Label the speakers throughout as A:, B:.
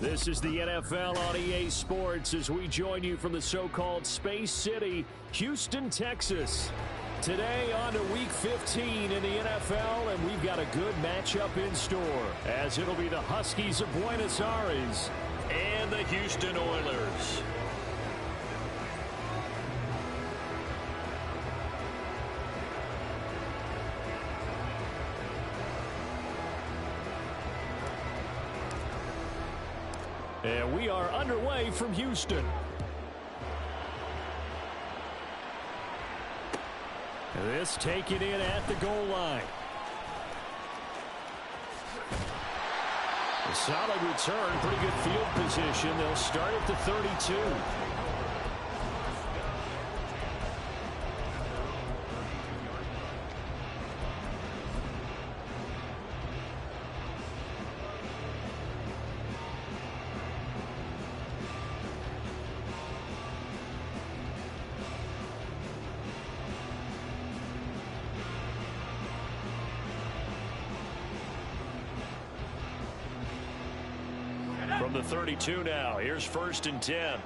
A: This is the NFL on EA Sports as we join you from the so-called Space City, Houston, Texas. Today on to Week 15 in the NFL, and we've got a good matchup in store, as it'll be the Huskies of Buenos Aires and the Houston Oilers. And we are underway from Houston. This taken in at the goal line. A solid return, pretty good field position. They'll start at the 32. From the 32 now, here's 1st and 10.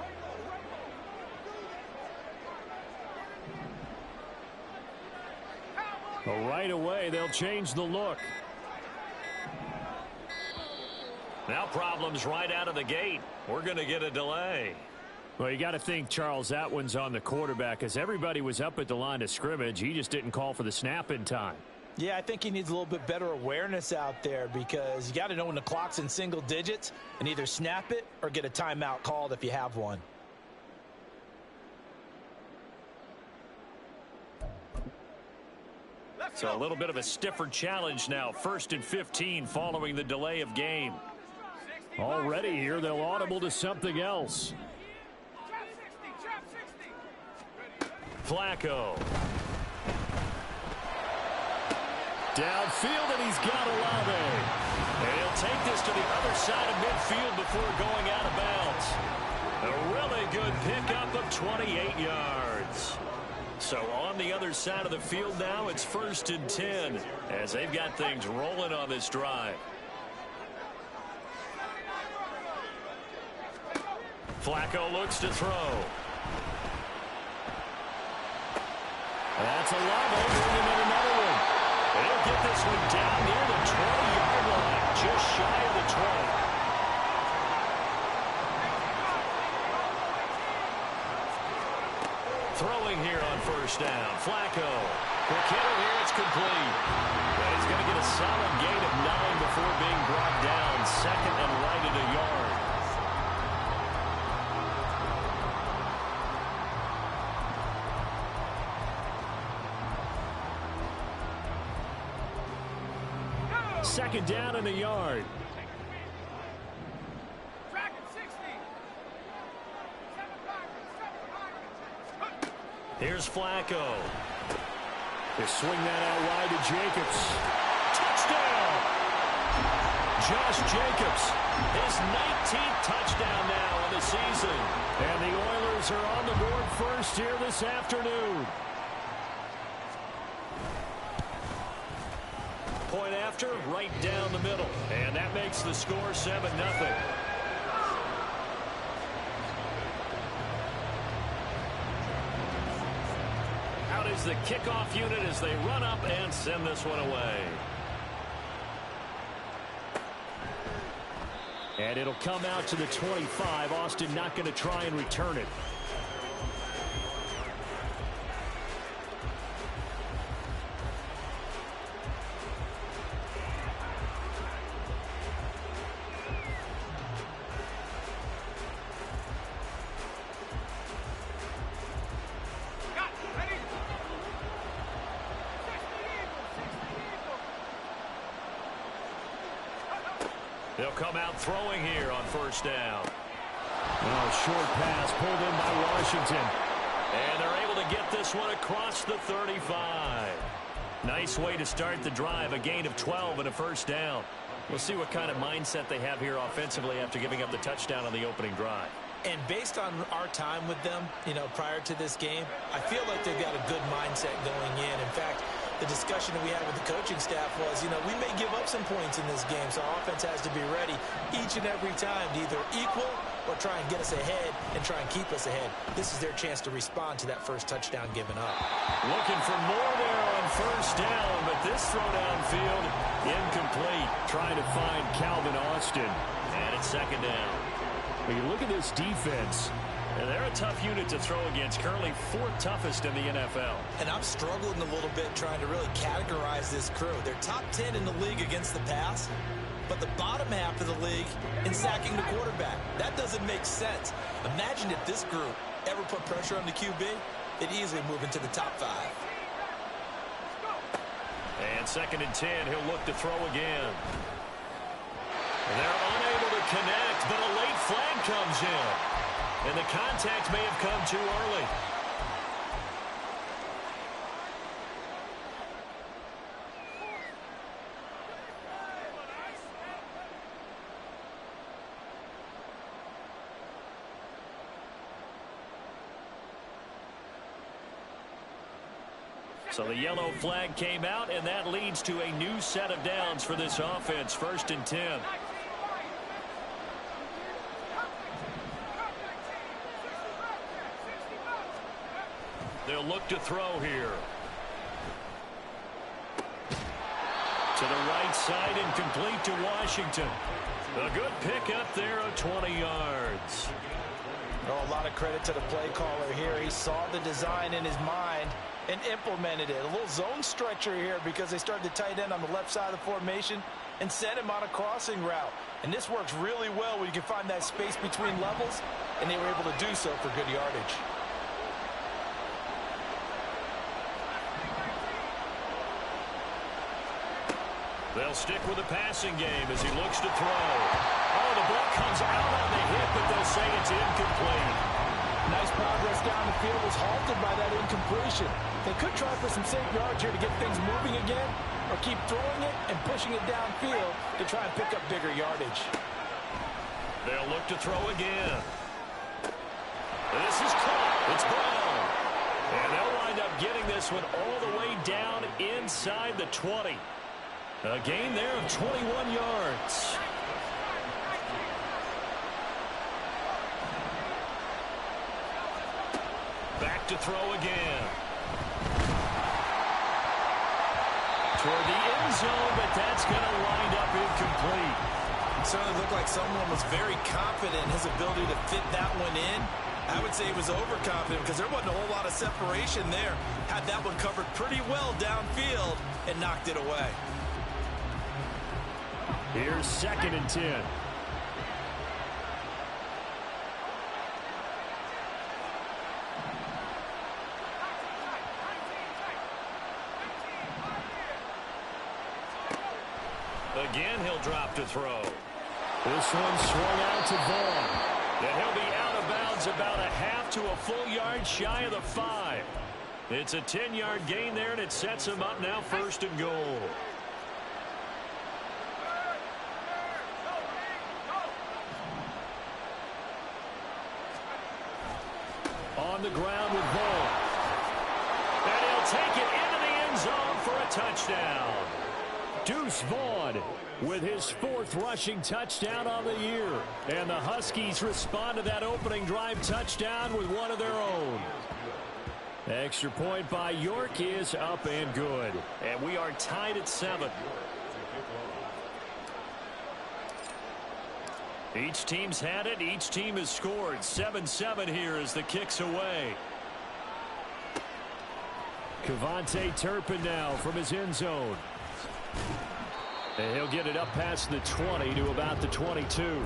A: Well, right away, they'll change the look. Now problems right out of the gate. We're going to get a delay. Well, you got to think, Charles, that one's on the quarterback, as everybody was up at the line of scrimmage. He just didn't call for the snap in time.
B: Yeah, I think he needs a little bit better awareness out there, because you got to know when the clock's in single digits and either snap it or get a timeout called if you have one.
A: So a little bit of a stiffer challenge now. 1st and 15 following the delay of game. Already here, they'll audible to something else. Flacco. Downfield, and he's got Olave. And he'll take this to the other side of midfield before going out of bounds. A really good pickup of 28 yards. So on the other side of the field now, it's 1st and 10 as they've got things rolling on this drive. Flacco looks to throw. That's Olave bringing in another one. They'll get this one down near the 20-yard line, just shy of the 20. Throwing here on 1st down. Flacco. Quick hitter here, it's complete. But he's going to get a solid gain of 9 before being brought down. 2nd and right at a yard. Second down and a yard. Here's Flacco. They swing that out wide to Jacobs. Touchdown! Josh Jacobs, his 19th touchdown now of the season. And the Oilers are on the board first here this afternoon. Point after, right down the middle. And that makes the score 7-0. Out is the kickoff unit as they run up and send this one away. And it'll come out to the 25. Austin not going to try and return it. They'll come out throwing here on 1st down. Oh, short pass pulled in by Washington. And they're able to get this one across the 35. Nice way to start the drive. A gain of 12 and a 1st down. We'll see what kind of mindset they have here offensively after giving up the touchdown on the opening drive.
B: And based on our time with them, prior to this game, I feel like they've got a good mindset going in. In fact, the discussion that we had with the coaching staff was, we may give up some points in this game, so our offense has to be ready each and every time to either equal or try and get us ahead and try and keep us ahead. This is their chance to respond to that first touchdown given up.
A: Looking for more there on first down, but this throw downfield incomplete. Trying to find Calvin Austin. And it's second down. When you look at this defense, they're a tough unit to throw against, currently fourth toughest in the NFL.
B: And I'm struggling a little bit trying to really categorize this crew. They're top 10 in the league against the pass, but the bottom half of the league in sacking the quarterback. That doesn't make sense. Imagine if this group ever put pressure on the QB, they'd easily move into the top 5.
A: And second and 10, he'll look to throw again. They're unable to connect, but a late flag comes in. And the contact may have come too early. So the yellow flag came out, and that leads to a new set of downs for this offense. First and 10. They'll look to throw here. To the right side and complete to Washington. A good pickup there of 20 yards.
B: Oh, a lot of credit to the play caller here. He saw the design in his mind and implemented it. A little zone stretcher here because they started the tight end on the left side of the formation and sent him on a crossing route. And this works really well when you can find that space between levels, and they were able to do so for good yardage.
A: They'll stick with the passing game as he looks to throw. Oh, the ball comes out on the hit, but they'll say it's incomplete.
B: Nice progress down the field was halted by that incompletion. They could try for some safe yards here to get things moving again, or keep throwing it and pushing it downfield to try and pick up bigger yardage.
A: They'll look to throw again. This is caught. It's Brown. And they'll wind up getting this one all the way down inside the 20. A gain there of 21 yards. Back to throw again. Toward the end zone, but that's going to wind up incomplete.
B: It certainly looked like someone was very confident in his ability to fit that one in. I would say he was overconfident because there wasn't a whole lot of separation there. Had that one covered pretty well downfield and knocked it away.
A: Here's second and 10. Again, he'll drop to throw. This one swung out to Vaughn. And he'll be out of bounds about a half to a full yard shy of the 5. It's a 10-yard gain there, and it sets him up now first and goal. On the ground with Vaughn. And he'll take it into the end zone for a touchdown. Deuce Vaughn with his 4th rushing touchdown on the year. And the Huskies respond to that opening drive touchdown with one of their own. Extra point by York is up and good. And we are tied at 7. Each team's had it. Each team has scored. 7-7 here as the kick's away. Kevontae Turpin now from his end zone. And he'll get it up past the 20 to about the 22.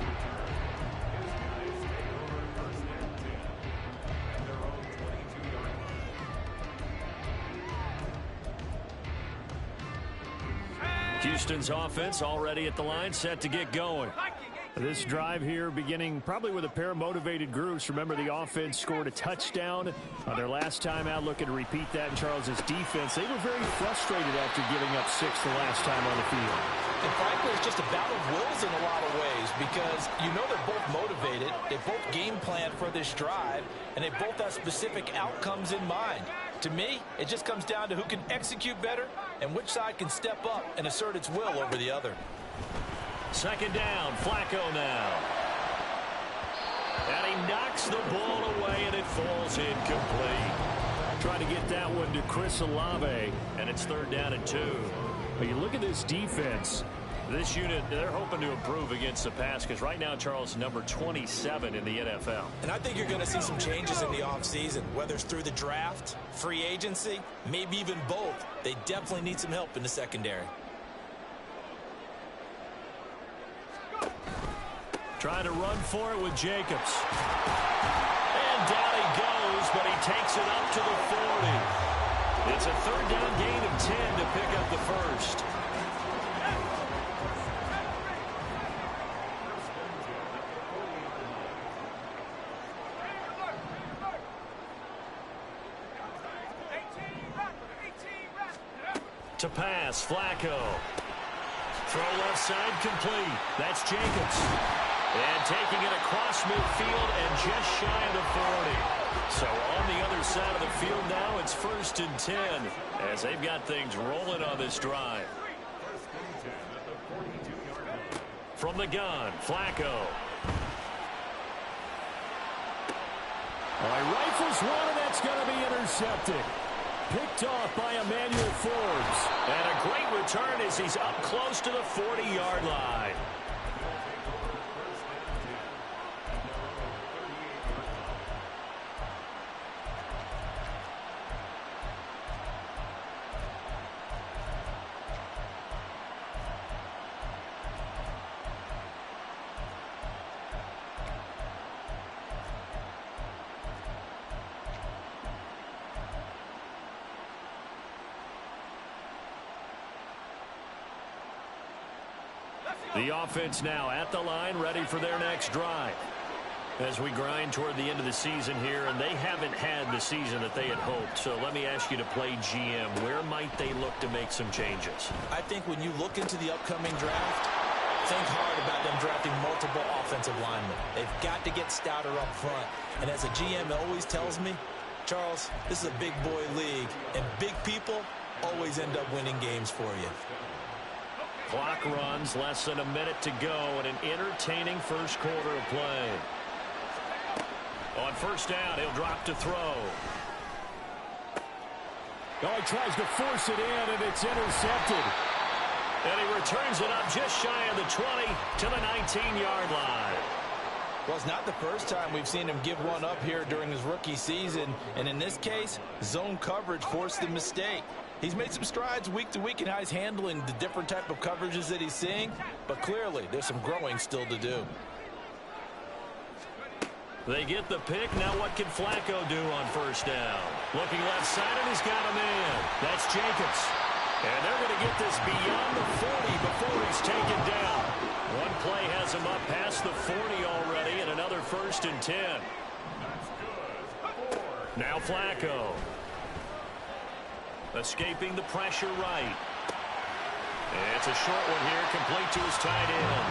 A: Houston's offense already at the line, set to get going. This drive here beginning probably with a pair of motivated groups. Remember, the offense scored a touchdown on their last time out, looking to repeat that in Charles's defense. They were very frustrated after giving up 6 the last time on the field.
B: And frankly, it's just a battle of wills in a lot of ways because you know they're both motivated, they both game plan for this drive, and they both have specific outcomes in mind. To me, it just comes down to who can execute better and which side can step up and assert its will over the other.
A: Second down, Flacco now. And he knocks the ball away, and it falls incomplete. Trying to get that one to Chris Olave, and it's third down and 2. But you look at this defense, this unit, they're hoping to improve against the pass because right now, Charles, number 27 in the NFL.
B: And I think you're going to see some changes in the offseason, whether it's through the draft, free agency, maybe even both. They definitely need some help in the secondary.
A: Trying to run for it with Jacobs. And down he goes, but he takes it up to the 40. It's a third down gain of 10 to pick up the first. To pass, Flacco. Throw left side complete. That's Jacobs. And taking it across midfield and just shy of the 40. So on the other side of the field now, it's first and 10 as they've got things rolling on this drive. From the gun, Flacco. He rifles one, and that's going to be intercepted. Picked off by Emmanuel Forbes. And a great return as he's up close to the 40-yard line. The offense now at the line, ready for their next drive. As we grind toward the end of the season here, and they haven't had the season that they had hoped. So let me ask you to play GM. Where might they look to make some changes?
B: I think when you look into the upcoming draft, think hard about them drafting multiple offensive linemen. They've got to get stouter up front. And as a GM always tells me, Charles, this is a big boy league, and big people always end up winning games for you.
A: Clock runs, less than a minute to go, and an entertaining first quarter of play. On first down, he'll drop to throw. Oh, he tries to force it in, and it's intercepted. And he returns it up just shy of the 20 to the 19-yard line.
B: Well, it's not the first time we've seen him give one up here during his rookie season. And in this case, zone coverage forced the mistake. He's made some strides week to week in how he's handling the different type of coverages that he's seeing. But clearly, there's some growing still to do.
A: They get the pick. Now what can Flacco do on first down? Looking left side, and he's got him in. That's Jacobs. And they're going to get this beyond the 40 before he's taken down. One play has him up past the 40 already, and another first and 10. Now Flacco. Escaping the pressure right. It's a short one here, complete to his tight end.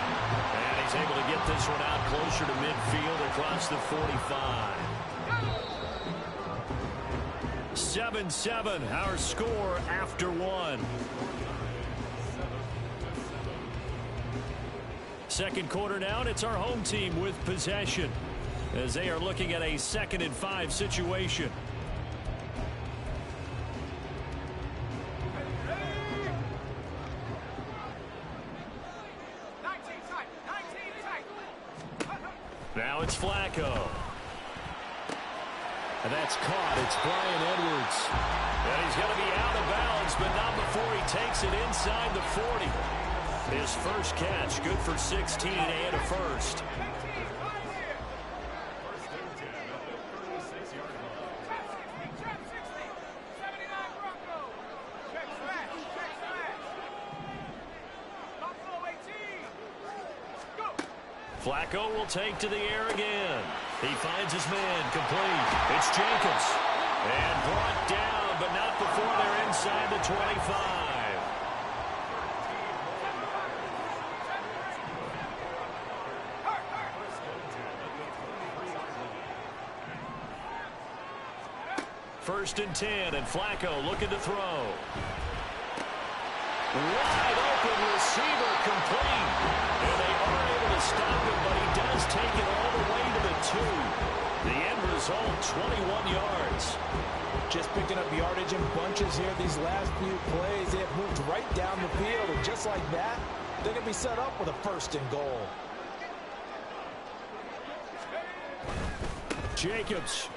A: And he's able to get this one out closer to midfield across the 45. 7-7, our score after one. Second quarter now, and it's our home team with possession as they are looking at a 2nd and 5 situation. Now it's Flacco. And that's caught. It's Bryan Edwards. And he's going to be out of bounds, but not before he takes it inside the 40. His first catch, good for 16 and a first. Flacco will take to the air again. He finds his man complete. It's Jacobs. And brought down, but not before they're inside the 25. first and 10, and Flacco looking to throw. Wide open receiver complete. And they are able to stop him, but he does take it all the way to the 2. The end result, 21 yards.
B: Just picking up yardage in bunches here these last few plays. They have moved right down the field, and just like that, they're going to be set up with a first and goal.
A: Jacobs.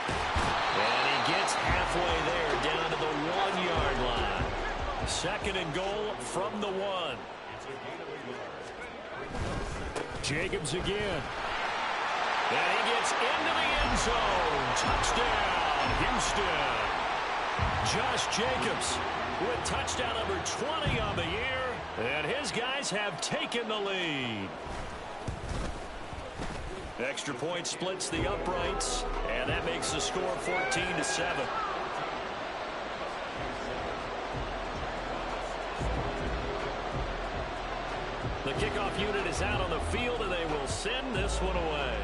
A: And he gets halfway there, down to the 1-yard line. Second and goal from the 1. Jacobs again. And he gets into the end zone. Touchdown, Houston. Josh Jacobs with touchdown number 20 on the year. And his guys have taken the lead. Extra point splits the uprights, and that makes the score 14-7. The kickoff unit is out on the field, and they will send this one away.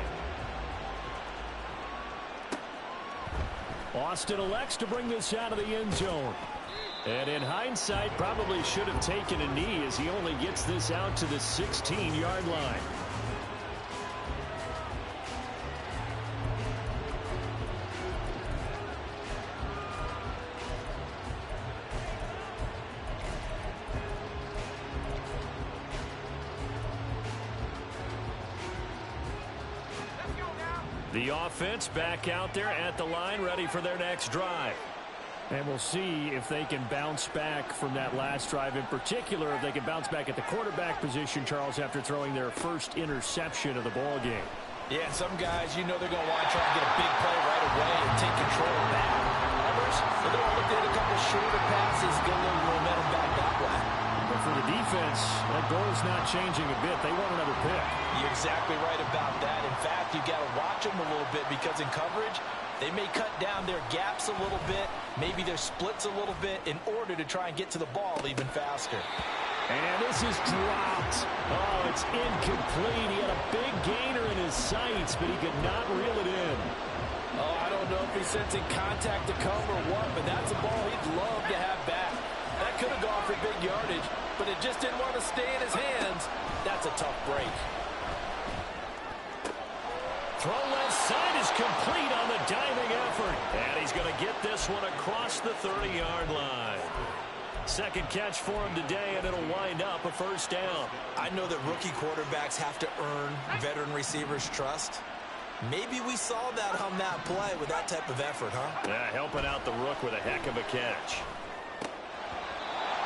A: Austin elects to bring this out of the end zone. And in hindsight, probably should have taken a knee as he only gets this out to the 16-yard line. The offense back out there at the line, ready for their next drive. And we'll see if they can bounce back from that last drive in particular, if they can bounce back at the quarterback position, Charles, after throwing their first interception of the ball game.
B: Yeah, and some guys, you know they're going to want to try and get a big play right away and take control back. Others, they're going to look at a couple shorter passes, get a little momentum back that way.
A: But for the defense, that goal's not changing a bit. They want another pick.
B: You're exactly right about that. In fact, you got to watch them a little bit because in coverage, they may cut down their gaps a little bit, maybe their splits a little bit in order to try and get to the ball even faster.
A: And this is dropped. Oh, it's incomplete. He had a big gainer in his sights, but he could not reel it in.
B: Oh, I don't know if he's sensing contact to come or what, but that's a ball he'd love to have back. That could have gone for big yardage, but it just didn't want to stay in his hands. That's a tough break.
A: Throw left side is complete on the diving effort. And he's going to get this one across the 30-yard line. Second catch for him today, and it'll wind up a first down.
B: I know that rookie quarterbacks have to earn veteran receivers' trust. Maybe we saw that on that play with that type of effort, huh?
A: Yeah, helping out the rook with a heck of a catch.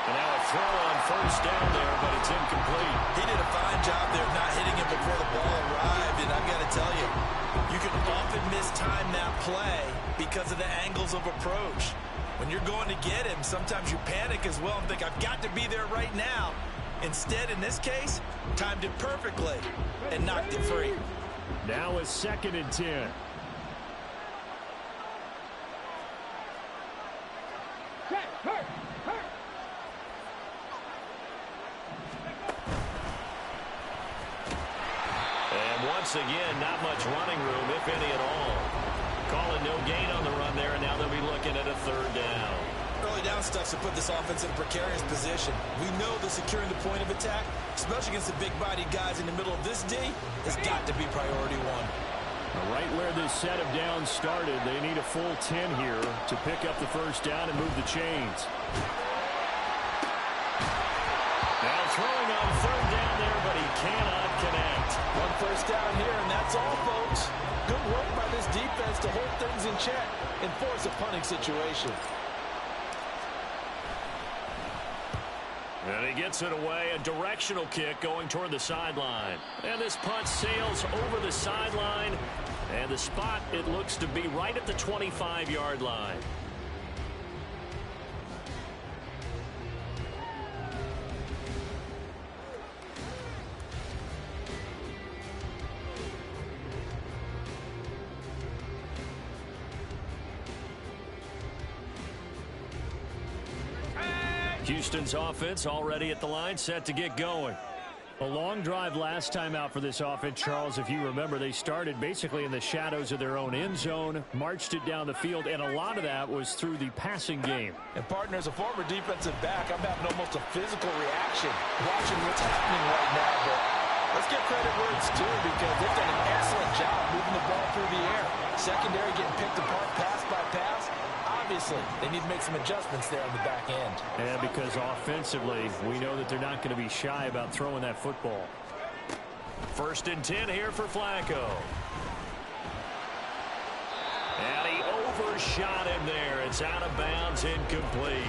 A: And now a throw on first down there, but it's incomplete.
B: He did a fine job there not hitting him before the ball arrived, and I've got to tell you, you can often mistime that play because of the angles of approach. When you're going to get him, sometimes you panic as well and think, I've got to be there right now. Instead, in this case, timed it perfectly and knocked it free.
A: Now a second and 10. And once again, not much running room, if any at all. Calling no gain on the run there, and now they'll be looking at a third down.
B: Early down stuff to put this offense in a precarious position. We know that securing the point of attack, especially against the big-bodied guys in the middle of this D, has got to be priority one.
A: Right where this set of downs started, they need a full 10 here to pick up the first down and move the chains. Now throwing on third down there, but he cannot connect.
B: One first down here, and that's all, folks. Good work by this defense to hold things in check and force a punting situation.
A: And he gets it away, a directional kick going toward the sideline. And this punt sails over the sideline, and the spot, it looks to be right at the 25-yard line. Houston's offense already at the line, set to get going. A long drive last time out for this offense, Charles. If you remember, they started basically in the shadows of their own end zone, marched it down the field, and a lot of that was through the passing game.
B: And partner, as a former defensive back, I'm having almost a physical reaction watching what's happening right now. But let's give credit where it's due because they've done an excellent job moving the ball through the air. Secondary getting picked apart pass by pass. Obviously, they need to make some adjustments there on the back end.
A: Yeah, because offensively, we know that they're not going to be shy about throwing that football. 1st and 10 here for Flacco. And he overshot him there. It's out of bounds, incomplete.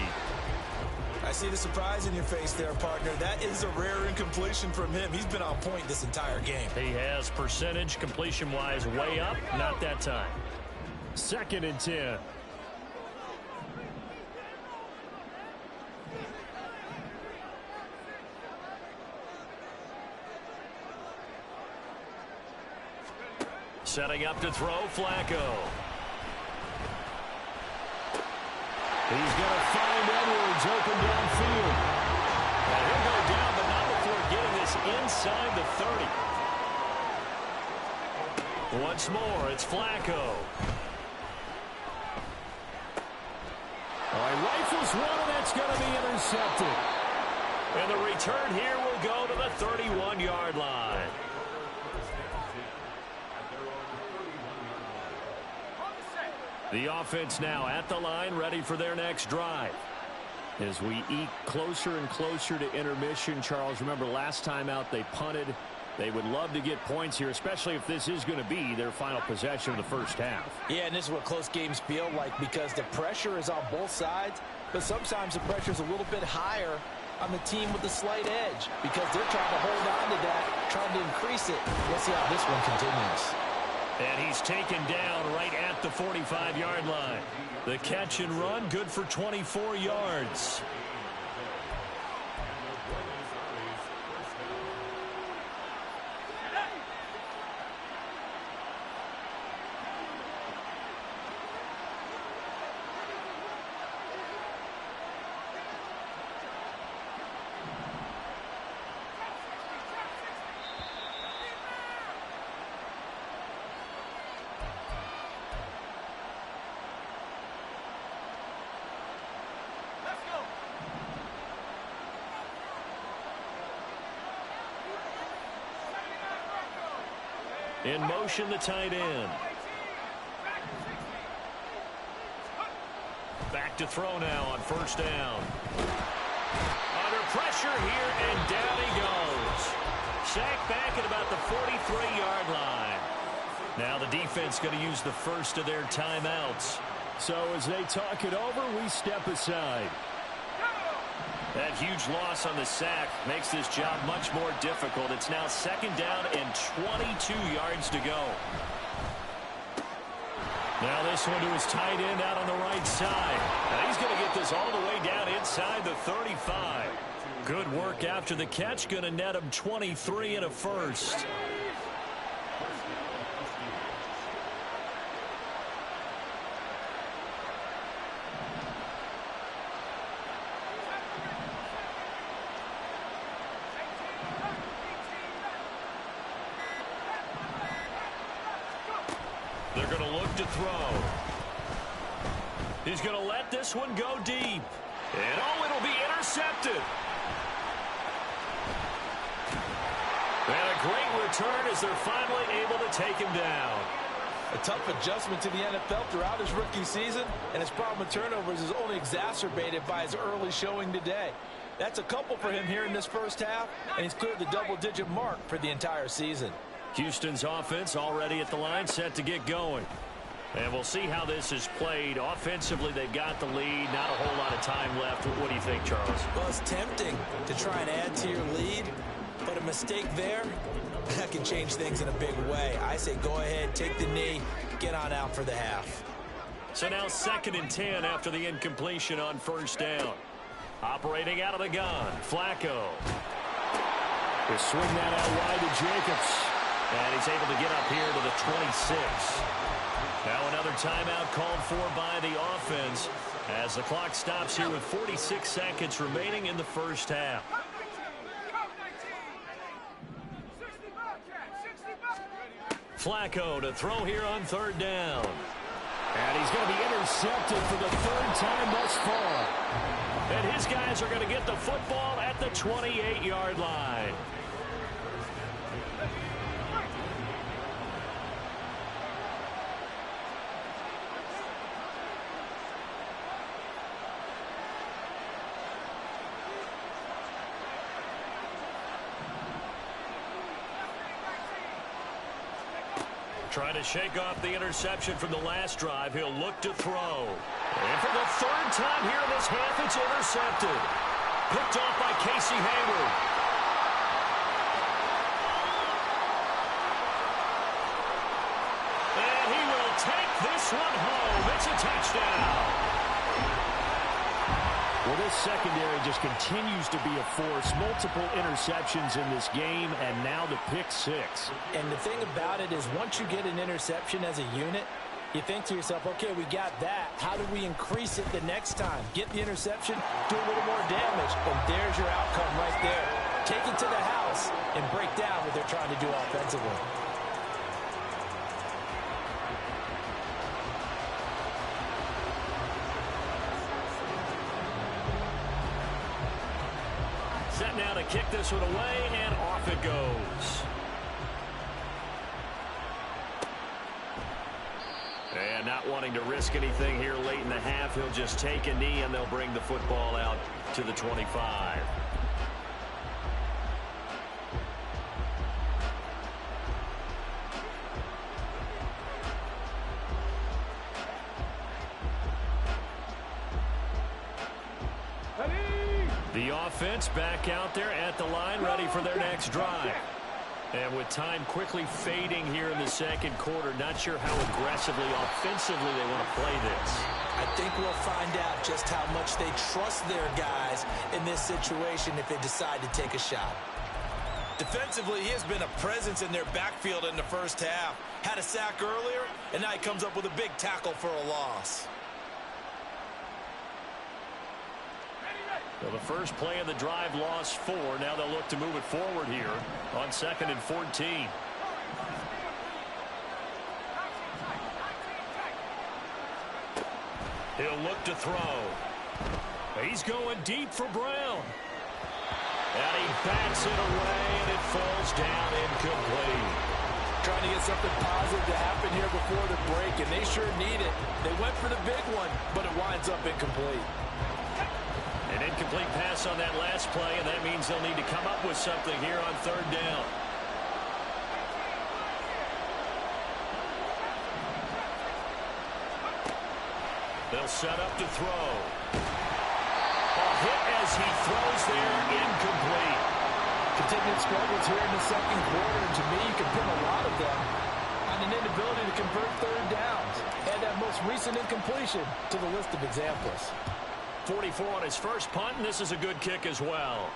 B: I see the surprise in your face there, partner. That is a rare incompletion from him. He's been on point this entire game.
A: He has percentage completion-wise way up. Not that time. 2nd and 10. Setting up to throw, Flacco. He's going to find Edwards open downfield. And he'll go down, but not before getting this inside the 30. Once more, it's Flacco. All right, rifles one, and that's going to be intercepted. And the return here will go to the 31-yard line. The offense now at the line, ready for their next drive. As we eke closer and closer to intermission, Charles, remember last time out they punted. They would love to get points here, especially if this is going to be their final possession of the first half.
B: Yeah, and this is what close games feel like because the pressure is on both sides, but sometimes the pressure is a little bit higher on the team with the slight edge because they're trying to hold on to that, trying to increase it. Let's see how this one continues.
A: And he's taken down right at the 45-yard line. The catch and run, good for 24 yards. In motion, the tight end. Back to throw now on first down. Under pressure here, and down he goes. Sacked back at about the 43-yard line. Now the defense going to use the first of their timeouts. So as they talk it over, we step aside. That huge loss on the sack makes this job much more difficult. It's now 2nd down and 22 yards to go. Now this one to his tight end out on the right side. Now he's going to get this all the way down inside the 35. Good work after the catch. Going to net him 23 and a first. They're going to look to throw. He's going to let this one go deep. And oh, it'll be intercepted. And a great return as they're finally able to take him down.
B: A tough adjustment to the NFL throughout his rookie season, and his problem with turnovers is only exacerbated by his early showing today. That's a couple for him here in this first half, and he's cleared the double-digit mark for the entire season.
A: Houston's offense already at the line, set to get going. And we'll see how this is played. Offensively, they've got the lead. Not a whole lot of time left. What do you think, Charles?
B: Well, it's tempting to try and add to your lead, but a mistake there, that can change things in a big way. I say go ahead, take the knee, get on out for the half.
A: So now 2nd and 10 after the incompletion on first down. Operating out of the gun, Flacco. He'll swing that out wide to Jacobs. And he's able to get up here to the 26. Now another timeout called for by the offense as the clock stops here with 46 seconds remaining in the first half. Flacco to throw here on third down.
C: And he's going to be intercepted for the third time thus far.
A: And his guys are going to get the football at the 28-yard line. Trying to shake off the interception from the last drive. He'll look to throw. And for the third time here in this half, it's intercepted. Picked off by Casey Hayward. And he will take this one home. It's a touchdown.
C: Well, this secondary just continues to be a force. Multiple interceptions in this game, and now the pick six.
B: And the thing about it is once you get an interception as a unit, you think to yourself, okay, we got that. How do we increase it the next time? Get the interception, do a little more damage, and there's your outcome right there. Take it to the house and break down what they're trying to do offensively.
A: Set now to kick this one away, and off it goes. And not wanting to risk anything here late in the half, he'll just take a knee, and they'll bring the football out to the 25. The offense back out there at the line, ready for their next drive. And with time quickly fading here in the second quarter, not sure how aggressively, offensively they want to play this.
B: I think we'll find out just how much they trust their guys in this situation if they decide to take a shot. Defensively, he has been a presence in their backfield in the first half. Had a sack earlier, and now he comes up with a big tackle for a loss.
A: Well, the first play of the drive lost 4. Now they'll look to move it forward here on 2nd and 14. He'll look to throw. He's going deep for Brown. And he bats it away, and it falls down incomplete.
B: Trying to get something positive to happen here before the break, and they sure need it. They went for the big one, but it winds up incomplete.
A: An incomplete pass on that last play, and that means they'll need to come up with something here on third down. They'll set up to throw. A hit as he throws there, incomplete.
B: Continued struggles here in the second quarter, and to me, you can pin a lot of them on an inability to convert third downs. And that most recent incompletion to the list of examples.
A: 44 on his first punt, and this is a good kick as well.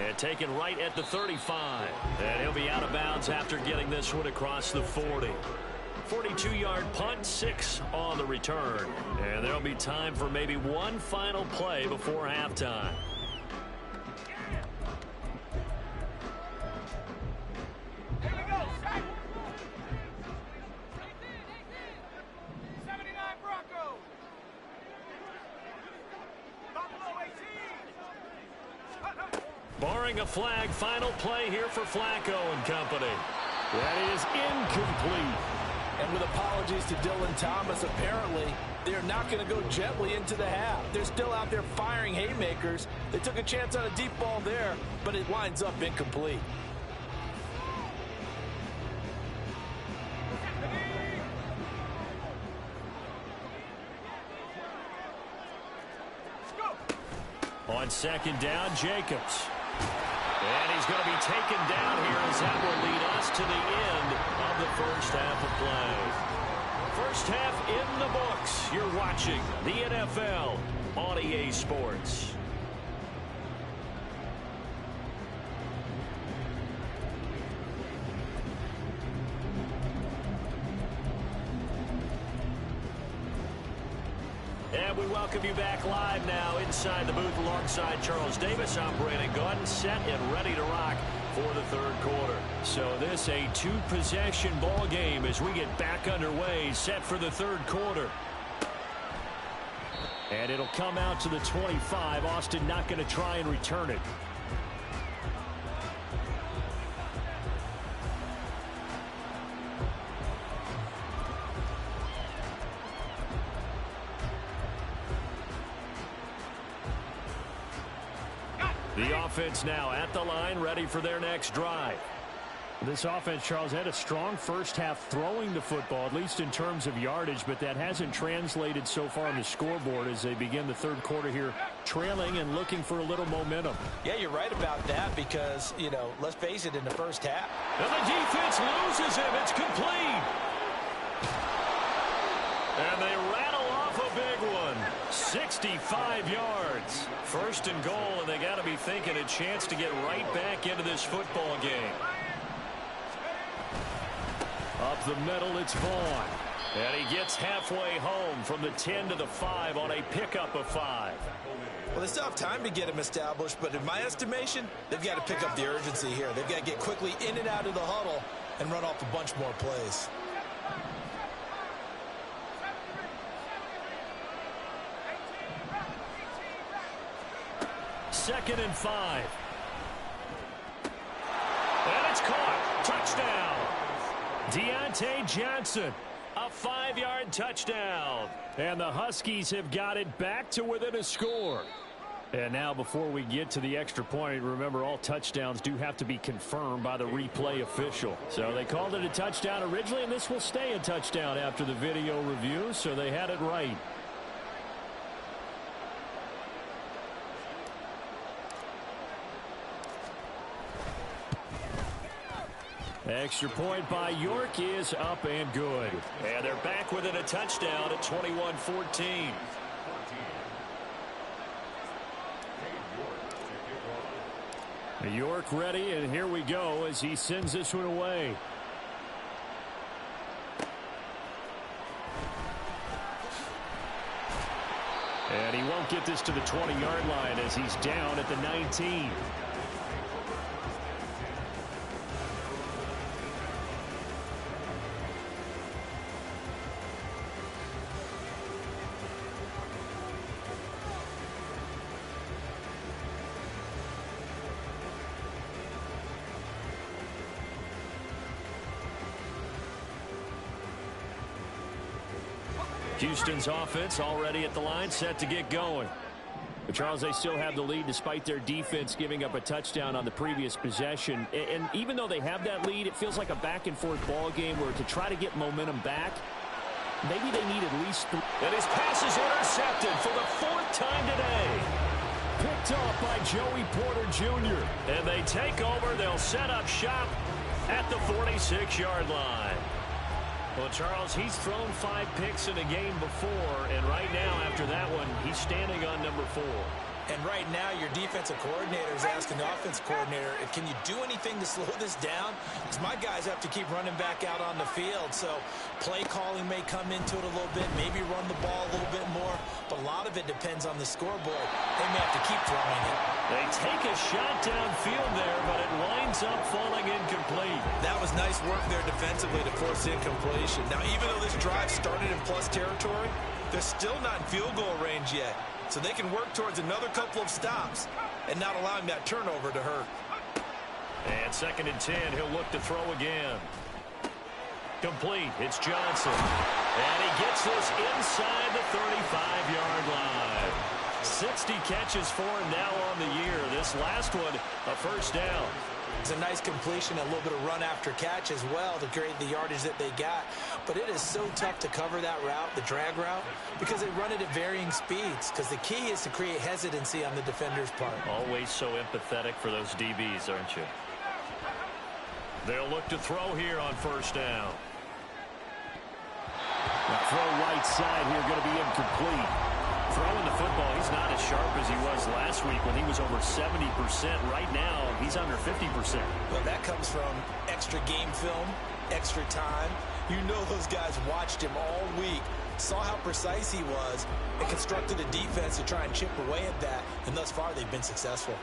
A: And taken right at the 35. And he'll be out of bounds after getting this one across the 40. 42-yard punt, 6 on the return. And there'll be time for maybe one final play before halftime. Barring a flag, final play here for Flacco and company.
C: That is incomplete.
B: And with apologies to Dylan Thomas, apparently they're not going to go gently into the half. They're still out there firing haymakers. They took a chance on a deep ball there, but it winds up incomplete.
A: On second down, Jacobs. And he's going to be taken down here as that will lead us to the end of the first half of play. First half in the books. You're watching the NFL on EA Sports. And we welcome you back live now inside the booth alongside Charles Davis. I'm Brandon Gaudin, set and ready to rock for the third quarter. So this a two-possession ball game as we get back underway, set for the third quarter. And it'll come out to the 25. Austin not going to try and return it. The offense now at the line, ready for their next drive. This offense, Charles, had a strong first half throwing the football, at least in terms of yardage, but that hasn't translated so far on the scoreboard as they begin the third quarter here, trailing and looking for a little momentum.
B: Yeah, you're right about that because, you know, let's face it, in the first half.
A: And the defense loses him. It's complete. And they rattle off a big one. 65 yards. First and goal, and they got to be thinking a chance to get right back into this football game. Up the middle, it's Vaughn. And he gets halfway home from the 10 to the 5 on a pickup of 5.
B: Well, they still have time to get him established, but in my estimation, they've got to pick up the urgency here. They've got to get quickly in and out of the huddle and run off a bunch more plays.
A: Second and 5. And it's caught. Touchdown. Deontay Johnson, a 5-yard touchdown. And the Huskies have got it back to within a score. And now before we get to the extra point, remember all touchdowns do have to be confirmed by the replay official. So they called it a touchdown originally, and this will stay a touchdown after the video review, so they had it right. Extra point by York is up and good. And they're back within a touchdown at 21-14. York ready, and here we go as he sends this one away. And he won't get this to the 20-yard line as he's down at the 19. Houston's offense already at the line, set to get going. But Charles, they still have the lead despite their defense giving up a touchdown on the previous possession. And even though they have that lead, it feels like a back-and-forth ball game where to try to get momentum back, maybe they need at least 3. And his pass is intercepted for the 4th time today. Picked off by Joey Porter Jr. And they take over. They'll set up shop at the 46-yard line. Well, Charles, he's thrown 5 picks in a game before, and right now, after that one, he's standing on number 4.
B: And right now, your defensive coordinator is asking the offensive coordinator, can you do anything to slow this down? Because my guys have to keep running back out on the field. So play calling may come into it a little bit, maybe run the ball a little bit more. But a lot of it depends on the scoreboard. They may have to keep throwing it.
A: They take a shot downfield there, but it winds up falling incomplete.
B: That was nice work there defensively to force incompletion. Now, even though this drive started in plus territory, they're still not in field goal range yet. So they can work towards another couple of stops and not allowing that turnover to hurt.
A: And 2nd and 10, he'll look to throw again. Complete. It's Johnson. And he gets this inside the 35-yard line. 60 catches for him now on the year. This last one, a first down.
B: It's a nice completion, a little bit of run after catch as well to create the yardage that they got. But it is so tough to cover that route, the drag route, because they run it at varying speeds. Because the key is to create hesitancy on the defender's part.
A: Always so empathetic for those DBs, aren't you? They'll look to throw here on first down.
C: The throw right side here going to be incomplete.
A: Throwing the football, he's not as sharp as he was last week when he was over 70%. Right now, he's under 50%.
B: Well, that comes from extra game film, extra time. You know those guys watched him all week, saw how precise he was, and constructed a defense to try and chip away at that. And thus far, they've been successful.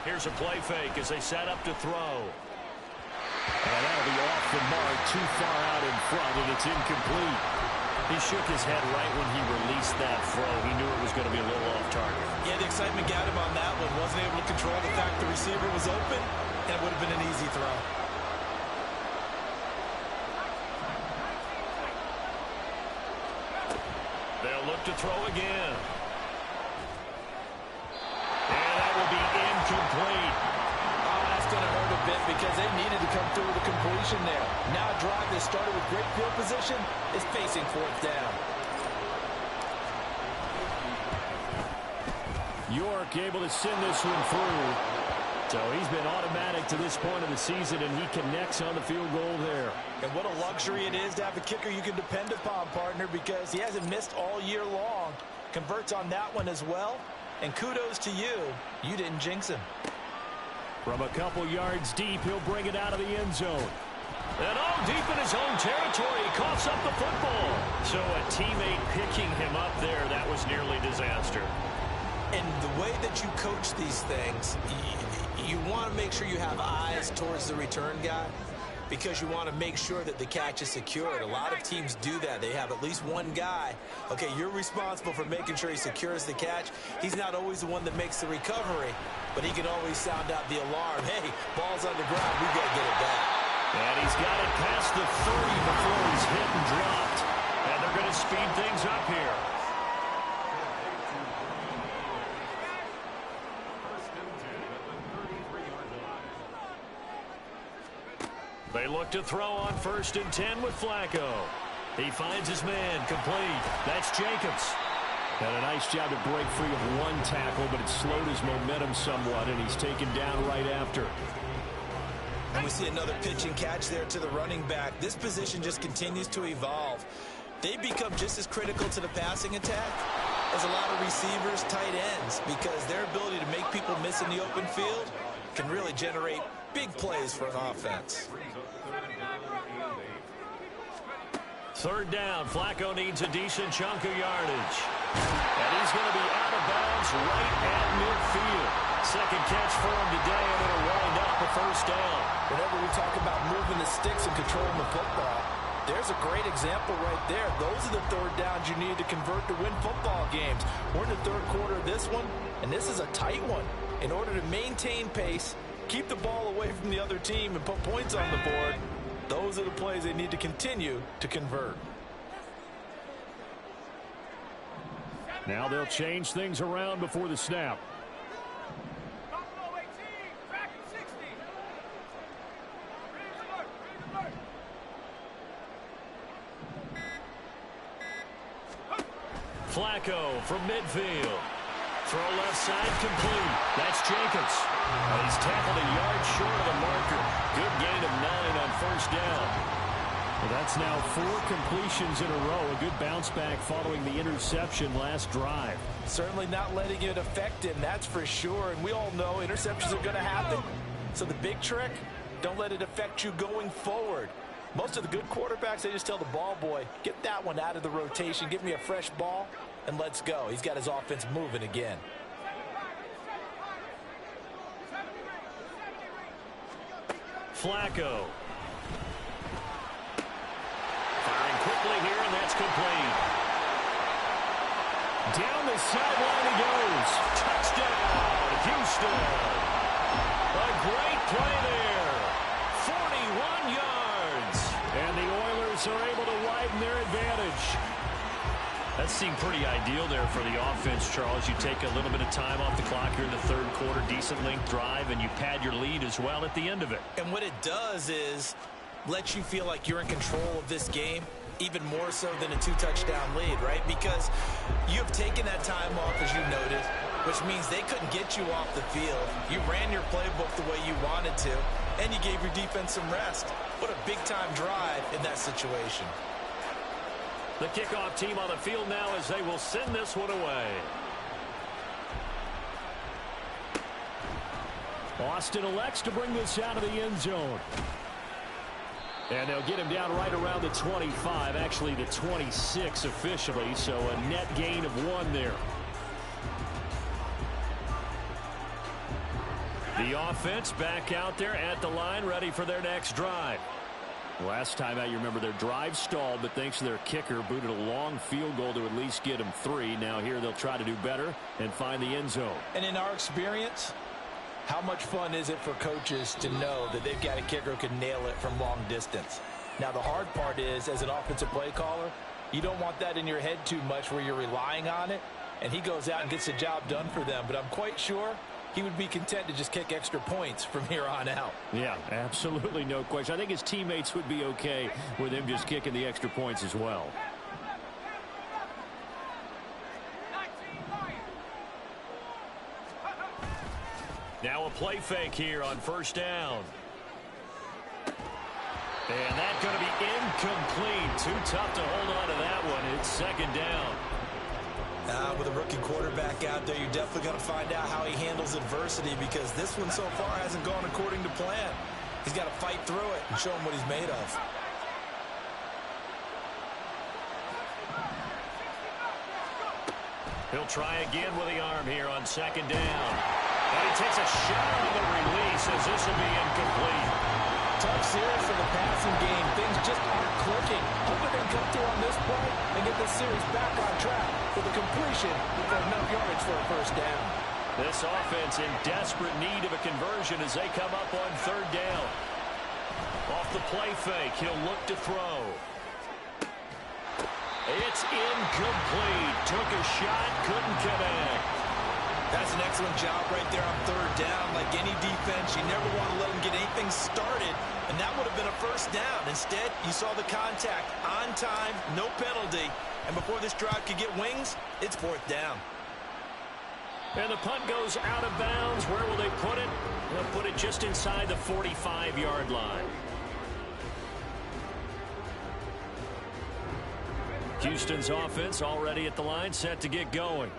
A: Here's a play fake as they set up to throw.
C: And that'll be off the mark, too far out in front, and it's incomplete.
A: He shook his head right when he released that throw. He knew it was going to be a little off target.
B: Yeah, the excitement got him on that one. Wasn't able to control the fact the receiver was open, and it would have been an easy throw.
A: They'll look to throw again. And that will be incomplete.
B: Oh, that's going to hurt a bit because they needed to come through with a completion there. Now a drive that started with great field position is facing fourth down.
C: York able to send this one through. So he's been automatic to this point of the season, and he connects on the field goal there.
B: And what a luxury it is to have a kicker you can depend upon, partner, because he hasn't missed all year long. Converts on that one as well. And kudos to you. You didn't jinx him.
C: From a couple yards deep, he'll bring it out of the end zone.
A: And deep in his own territory, he coughs up the football. So a teammate picking him up there, that was nearly disaster.
D: And the way that you coach these things, you want to make sure you have eyes towards the return guy because you want to make sure that the catch is secured. A lot of teams do that. They have at least one guy. Okay, you're responsible for making sure he secures the catch. He's not always the one that makes the recovery, but he can always sound out the alarm. Hey, ball's on the ground. We got to get it back.
A: And he's got it past the 30 before he's hit and dropped. And they're going to speed things up here. They look to throw on 1st and 10 with Flacco. He finds his man complete. That's Jacobs.
C: Had a nice job to break free of one tackle, but it slowed his momentum somewhat, and he's taken down right after.
D: And we see another pitch and catch there to the running back. This position just continues to evolve. They become just as critical to the passing attack as a lot of receivers, tight ends, because their ability to make people miss in the open field can really generate big plays for an offense.
A: 3rd down. Flacco needs a decent chunk of yardage. And he's going to be out of bounds right at midfield. 2nd catch for him today, and it'll wind up a 1st down.
B: Whenever we talk about moving the sticks and controlling the football, there's a great example right there. Those are the 3rd downs you need to convert to win football games. We're in the 3rd quarter of this one, and this is a tight one. In order to maintain pace, keep the ball away from the other team, and put points on the board, those are the plays they need to continue to convert.
C: Now they'll change things around before the snap.
A: Flacco from midfield. Throw left side complete. That's Jacobs. And he's tackled a yard short of the marker. Good gain of 9 on 1st down.
C: Well, that's now 4 completions in a row. A good bounce back following the interception last drive.
B: Certainly not letting it affect him, that's for sure. And we all know interceptions are going to happen. So the big trick, don't let it affect you going forward. Most of the good quarterbacks, they just tell the ball boy, get that one out of the rotation, give me a fresh ball, and let's go. He's got his offense moving again.
A: Flacco. Firing quickly here, and that's complete.
C: Down the sideline he goes.
A: Touchdown, Houston. A great play there. 41 yards.
C: And the Oilers are able to widen their advantage.
A: That seemed pretty ideal there for the offense, Charles. You take a little bit of time off the clock here in the 3rd quarter, decent length drive, and you pad your lead as well at the end of it.
D: And what it does is let you feel like you're in control of this game, even more so than a 2-touchdown lead, right? Because you have taken that time off, as you noted, which means they couldn't get you off the field. You ran your playbook the way you wanted to, and you gave your defense some rest. What a big-time drive in that situation.
A: The kickoff team on the field now as they will send this one away.
C: Austin elects to bring this out of the end zone. And they'll get him down right around the 25, actually the 26 officially, so a net gain of 1 there. The offense back out there at the line, ready for their next drive. Last time out, you remember their drive stalled, but thanks to their kicker, booted a long field goal to at least get them 3. Now here they'll try to do better and find the end zone.
B: And in our experience, how much fun is it for coaches to know that they've got a kicker who can nail it from long distance? Now, the hard part is, as an offensive play caller, you don't want that in your head too much where you're relying on it, and he goes out and gets the job done for them. But I'm quite sure he would be content to just kick extra points from here on out.
C: Yeah, absolutely no question. I think his teammates would be okay with him just kicking the extra points as well. Now a play fake here on first down. And that's going to be incomplete. Too tough to hold on to that one. It's second down.
D: With a rookie quarterback out there, you're definitely going to find out how he handles adversity, because this one so far hasn't gone according to plan. He's got to fight through it and show him what he's made of.
C: He'll try again with the arm here on second down. And he takes a shot on the release as this will be incomplete.
B: Tough series for the passing game. Things just aren't clicking. Hoping they can come through on this play and get this series back on track with a completion for enough yardage for a first down.
C: This offense in desperate need of a conversion as they come up on third down. Off the play fake, he'll look to throw. It's incomplete. Took a shot, couldn't connect.
D: That's an excellent job right there on third down. Like any defense, you never want to let them get anything started, and that would have been a first down. Instead, you saw the contact on time, no penalty, and before this drive could get wings, it's fourth down.
C: And the punt goes out of bounds. Where will they put it? They'll put it just inside the 45-yard line. Houston's offense already at the line, set to get going.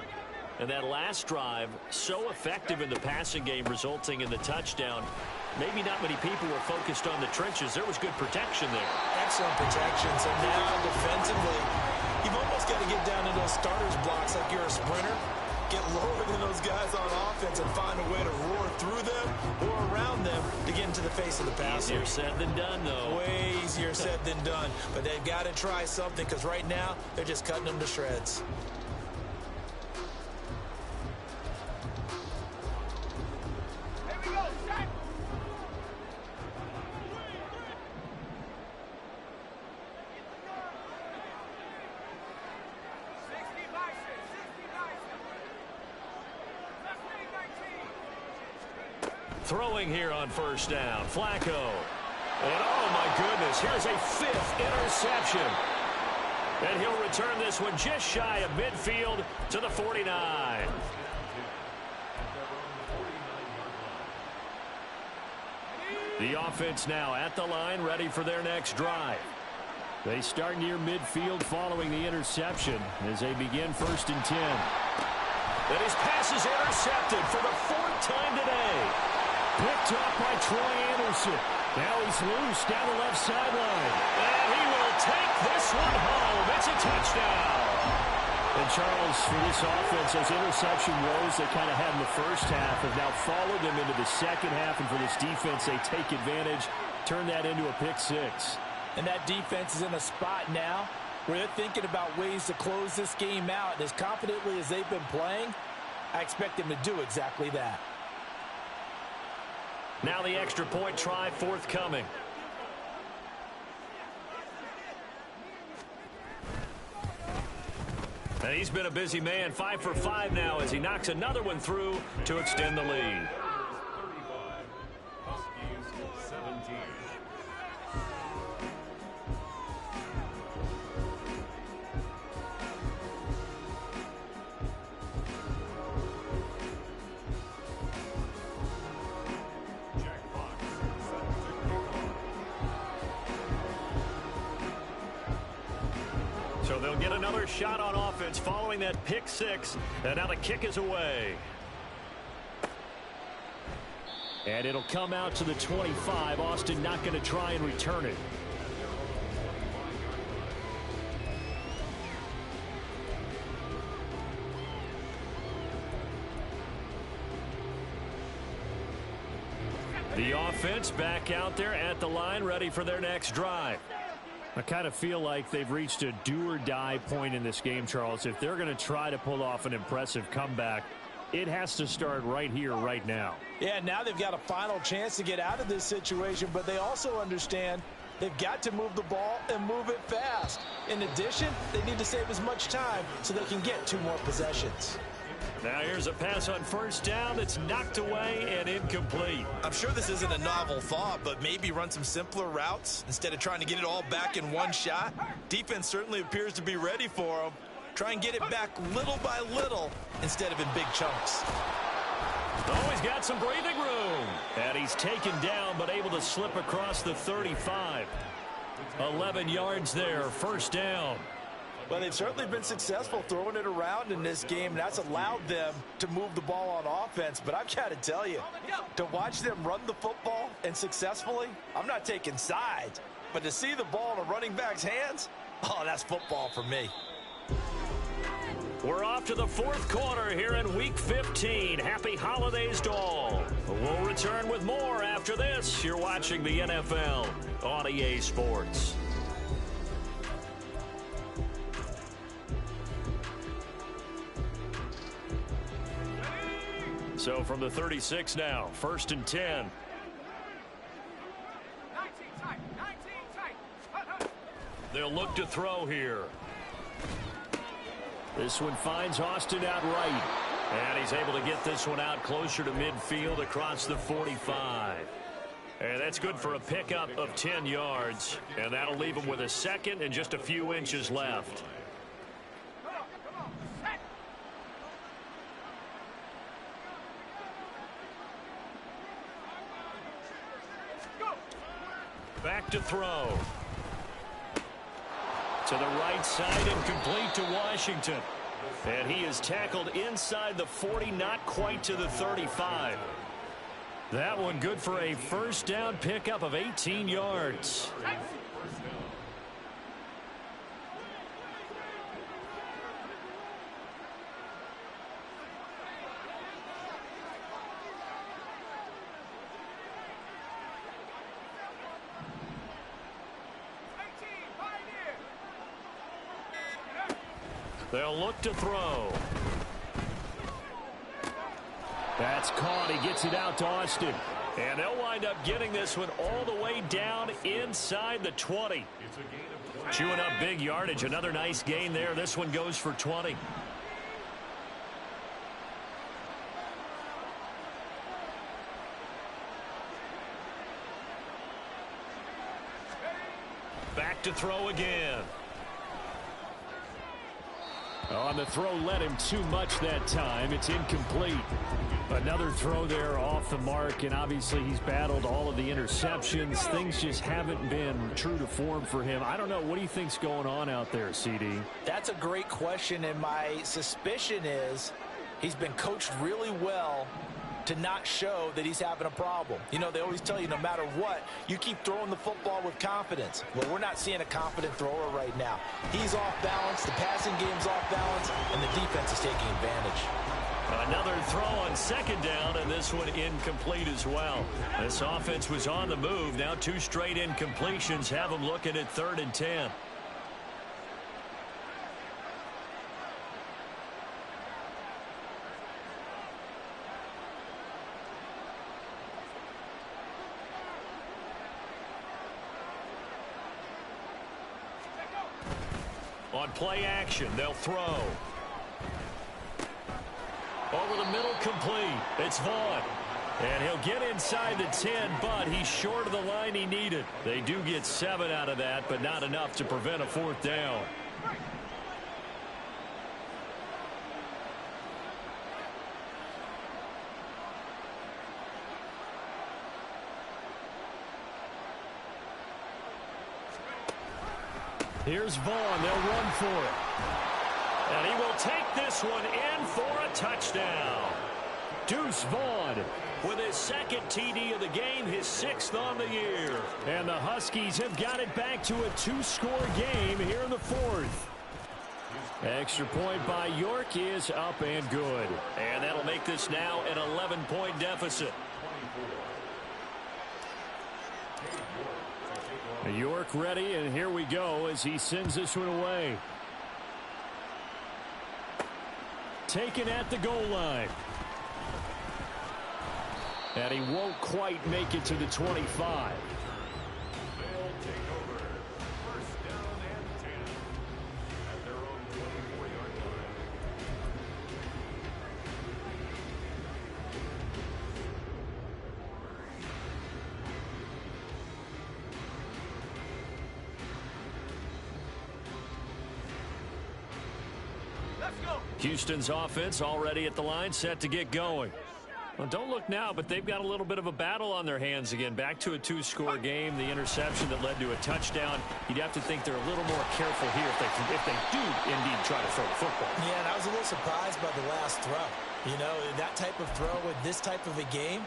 C: And that last drive, so effective in the passing game, resulting in the touchdown. Maybe not many people were focused on the trenches. There was good protection there.
D: Excellent protection. So now defensively, you've almost got to get down to those starters blocks like you're a sprinter. Get lower than those guys on offense and find a way to roar through them or around them to get into the face of the passer.
C: Easier said than done, though.
D: Way easier said than done. But they've got to try something, because right now they're just cutting them to shreds.
C: Throwing here on first down, Flacco. And oh my goodness, here's a 5th interception. And he'll return this one just shy of midfield to the 49. The offense now at the line, ready for their next drive. They start near midfield following the interception as they begin 1st and 10. And his pass is intercepted for the 4th time today. Picked up by Troy Anderson. Now he's loose down the left sideline. And he will take this one home. It's a touchdown. And Charles, for this offense, those interception woes they kind of had in the first half have now followed them into the second half. And for this defense, they take advantage, turn that into a pick 6.
B: And that defense is in a spot now where they're thinking about ways to close this game out. And as confidently as they've been playing, I expect them to do exactly that.
C: Now the extra point try forthcoming. And he's been a busy man, 5 for 5 now as he knocks another one through to extend the lead. So they'll get another shot on offense following that pick 6. And now the kick is away. And it'll come out to the 25. Austin not going to try and return it. The offense back out there at the line, ready for their next drive. I kind of feel like they've reached a do-or-die point in this game, Charles. If they're going to try to pull off an impressive comeback, it has to start right here, right now.
B: Yeah, now they've got a final chance to get out of this situation, but they also understand they've got to move the ball and move it fast. In addition, they need to save as much time so they can get 2 more possessions.
C: Now here's a pass on first down that's knocked away and incomplete.
D: I'm sure this isn't a novel thought, but maybe run some simpler routes instead of trying to get it all back in one shot. Defense certainly appears to be ready for them. Try and get it back little by little instead of in big chunks.
C: Oh, he's got some breathing room. And he's taken down but able to slip across the 35. 11 yards there, first down.
B: Well, they've certainly been successful throwing it around in this game, and that's allowed them to move the ball on offense. But I've got to tell you, to watch them run the football and successfully, I'm not taking sides. But to see the ball in a running back's hands, oh, that's football for me.
C: We're off to the 4th quarter here in Week 15. Happy holidays to all. We'll return with more after this. You're watching the NFL on EA Sports. So from the 36 now, 1st and 10. They'll look to throw here. This one finds Austin out right. And he's able to get this one out closer to midfield across the 45. And that's good for a pickup of 10 yards. And that'll leave him with a second and just a few inches left. Back to throw. To the right side and complete to Washington. And he is tackled inside the 40, not quite to the 35. That one good for a first down pickup of 18 yards. They'll look to throw. That's caught. He gets it out to Austin. And they'll wind up getting this one all the way down inside the 20. Chewing up big yardage. Another nice gain there. This one goes for 20. Back to throw again. On the throw, led him too much that time. It's incomplete. Another throw there off the mark, and obviously he's battled all of the interceptions. Things just haven't been true to form for him. I don't know. What do you think's going on out there, CD?
B: That's a great question, and my suspicion is he's been coached really well to not show that he's having a problem. You know, they always tell you no matter what, you keep throwing the football with confidence. Well, we're not seeing a confident thrower right now. He's off balance, the passing game's off balance, and the defense is taking advantage.
C: Another throw on second down, and this one incomplete as well. This offense was on the move. Now 2 straight incompletions have them looking at 3rd and 10. On play action, they'll throw. Over the middle, complete. It's Vaughn. And he'll get inside the 10, but he's short of the line he needed. They do get 7 out of that, but not enough to prevent a 4th down. Here's Vaughn. They'll run for it. And he will take this one in for a touchdown. Deuce Vaughn with his 2nd TD of the game, his 6th on the year. And the Huskies have got it back to a 2-score game here in the 4th. Extra point by York is up and good. And that'll make this now an 11-point deficit. York ready, and here we go as he sends this one away. Taken at the goal line. And he won't quite make it to the 25. Houston's offense already at the line, set to get going. Well, don't look now, but they've got a little bit of a battle on their hands again. Back to a two-score game. The interception that led to a touchdown. You'd have to think they're a little more careful here if they do indeed try to throw the football.
D: Yeah, and I was a little surprised by the last throw. You know, that type of throw with this type of a game,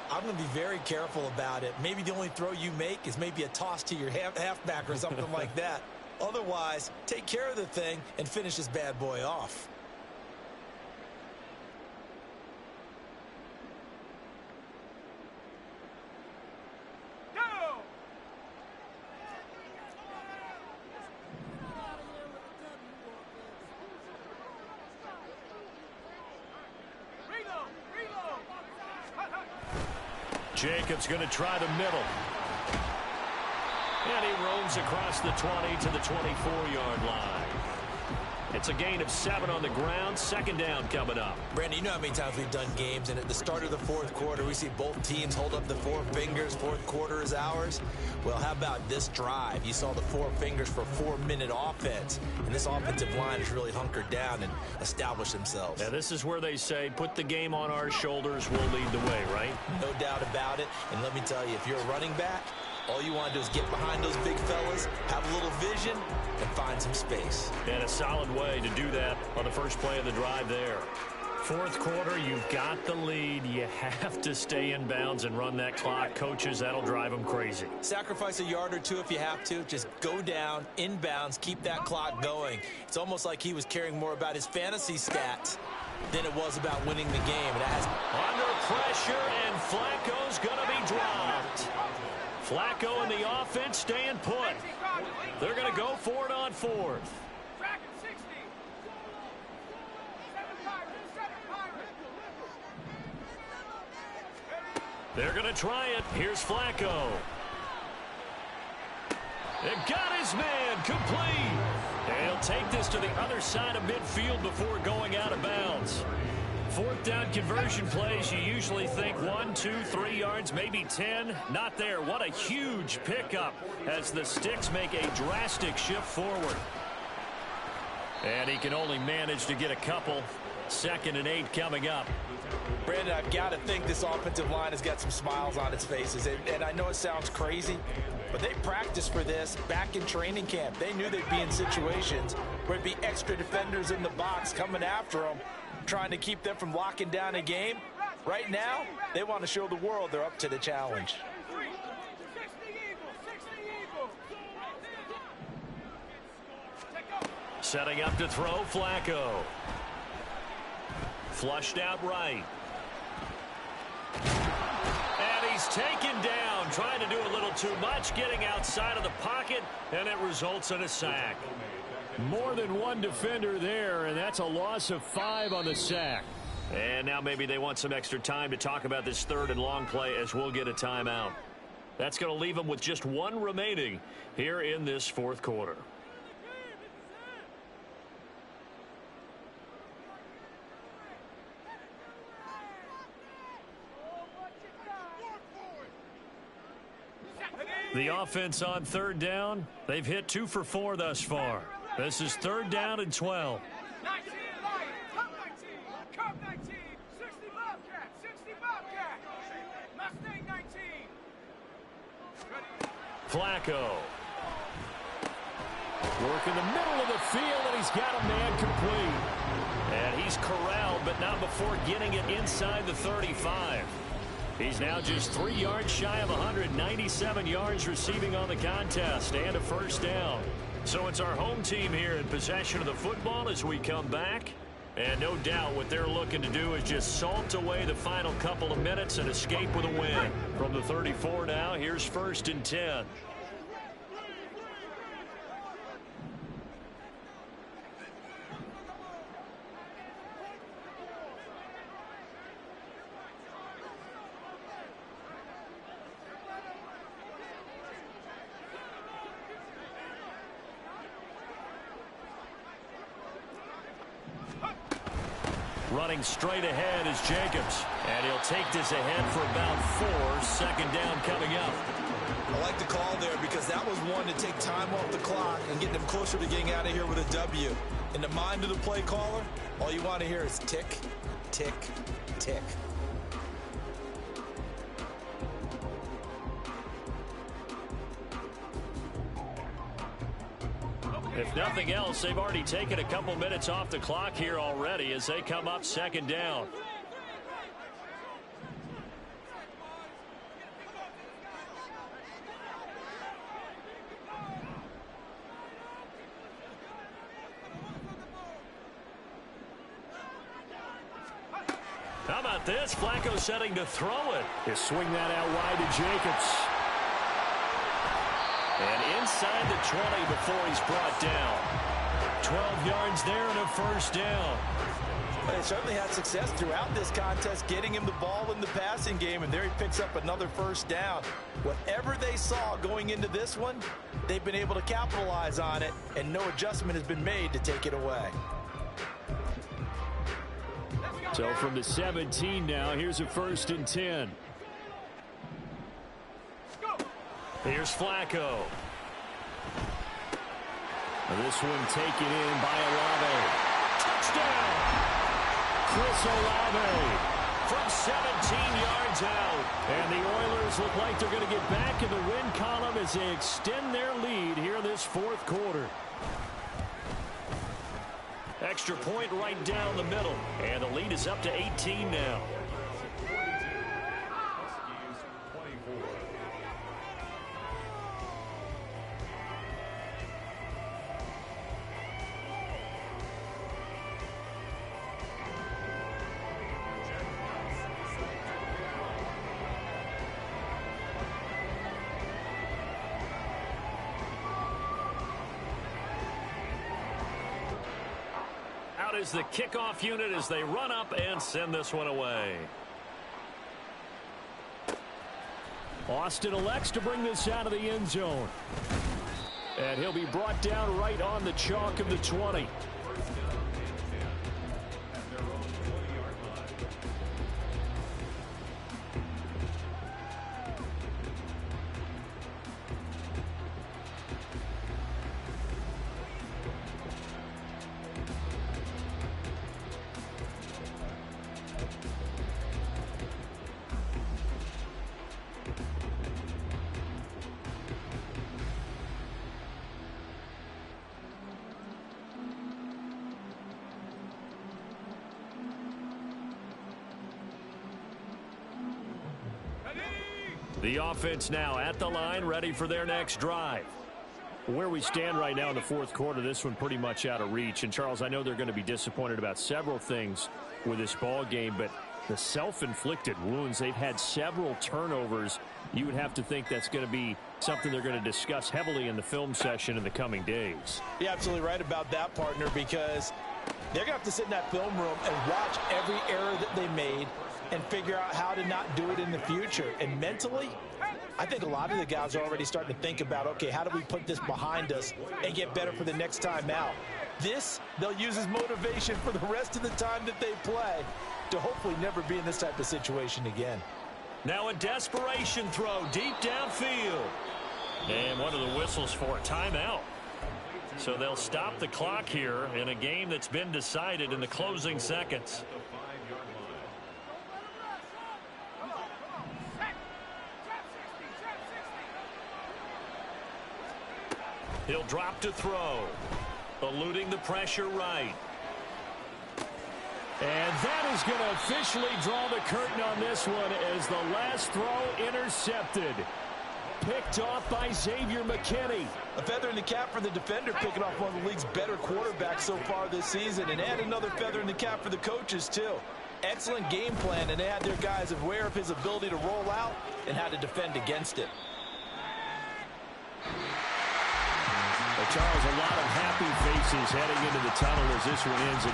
D: I'm going to be very careful about it. Maybe the only throw you make is maybe a toss to your halfback or something like that. Otherwise, take care of the thing and finish this bad boy off.
C: Jacobs going to try the middle. And he roams across the 20 to the 24-yard line. It's a gain of 7 on the ground. Second down coming up.
D: Brandon, you know how many times we've done games, and at the start of the fourth quarter, we see both teams hold up the 4 fingers. Fourth quarter is ours. Well, how about this drive? You saw the 4 fingers for 4-minute offense, and this offensive line has really hunkered down and established themselves.
C: Yeah, this is where they say, put the game on our shoulders, we'll lead the way, right?
D: No doubt about it. And let me tell you, if you're a running back, all you want to do is get behind those big fellas, have a little vision, and find some space.
C: And a solid way to do that on the first play of the drive there. Fourth quarter, you've got the lead. You have to stay in bounds and run that clock. Coaches, that'll drive them crazy.
D: Sacrifice a yard or two if you have to. Just go down, in bounds, keep that clock going. It's almost like he was caring more about his fantasy stats than it was about winning the game. And
C: under pressure, and Flacco's going to be dropped. Flacco and the offense staying put. They're going to go for it on 4th. They're going to try it. Here's Flacco. It got his man complete. And he'll take this to the other side of midfield before going out of bounds. 4th down conversion plays, you usually think 1, 2, 3 yards, maybe 10. Not there. What a huge pickup as the Sticks make a drastic shift forward. And he can only manage to get a couple. 2nd and 8 coming up.
B: Brandon, I've got to think this offensive line has got some smiles on its faces. And I know it sounds crazy, but they practiced for this back in training camp. They knew they'd be in situations where there'd be extra defenders in the box coming after them, trying to keep them from locking down a game. Right now, they want to show the world they're up to the challenge.
C: Setting up to throw, Flacco. Flushed out right. And he's taken down, trying to do a little too much, getting outside of the pocket, and it results in a sack. More than one defender there, and that's a loss of 5 on the sack. And now maybe they want some extra time to talk about this 3rd and long play as we'll get a timeout. That's going to leave them with just 1 remaining here in this 4th quarter. The offense on 3rd down, they've hit 2 for 4 thus far. This is 3rd down and 12. Flacco. Working the middle of the field, and he's got a man complete. And he's corralled, but not before getting it inside the 35. He's now just 3 yards shy of 197 yards receiving on the contest and a 1st down. So it's our home team here in possession of the football as we come back.
A: And no doubt what they're looking to do is just salt away the final couple of minutes and escape with a win. From the 34 now, here's 1st and 10. Running straight ahead is Jacobs. And he'll take this ahead for about 4. 2nd down coming up.
D: I like the call there because that was one to take time off the clock and get them closer to getting out of here with a W. In the mind of the play caller, all you want to hear is tick, tick, tick.
A: If nothing else, they've already taken a couple minutes off the clock here already as they come up 2nd down. How about this? Flacco setting to throw it.
C: He'll swing that out wide to Jacobs.
A: And inside the 20 before he's brought down. 12 yards there and a 1st down.
B: But they certainly had success throughout this contest getting him the ball in the passing game, and there he picks up another 1st down. Whatever they saw going into this one, they've been able to capitalize on it, and no adjustment has been made to take it away.
C: So from the 17 now, here's a 1st and 10.
A: Here's Flacco.
C: This one taken in by Olave.
A: Touchdown!
C: Chris Olave
A: from 17 yards out.
C: And the Oilers look like they're going to get back in the win column as they extend their lead here in this 4th quarter.
A: Extra point right down the middle. And the lead is up to 18 now. Is the kickoff unit as they run up and send this one away.
C: Austin elects to bring this out of the end zone. And he'll be brought down right on the chalk of the 20.
A: The offense now at the line, ready for their next drive.
C: Where we stand right now in the 4th quarter, this one pretty much out of reach. And, Charles, I know they're going to be disappointed about several things with this ball game, but the self-inflicted wounds, they've had several turnovers. You would have to think that's going to be something they're going to discuss heavily in the film session in the coming days.
B: You're absolutely right about that, partner, because they're going to have to sit in that film room and watch every error that they made and figure out how to not do it in the future. And mentally, I think a lot of the guys are already starting to think about, okay, how do we put this behind us and get better for the next time out? This, they'll use as motivation for the rest of the time that they play to hopefully never be in this type of situation again.
A: Now a desperation throw deep downfield. And one of the whistles for a timeout. So they'll stop the clock here in a game that's been decided in the closing seconds. He'll drop to throw. Eluding the pressure right.
C: And that is going to officially draw the curtain on this one as the last throw intercepted. picked off by Xavier McKinney.
B: A feather in the cap for the defender, picking off one of the league's better quarterbacks so far this season, and add another feather in the cap for the coaches, too. Excellent game plan, and they had their guys aware of his ability to roll out and how to defend against it.
C: Well, Charles, a lot of happy faces heading into the tunnel as this one ends.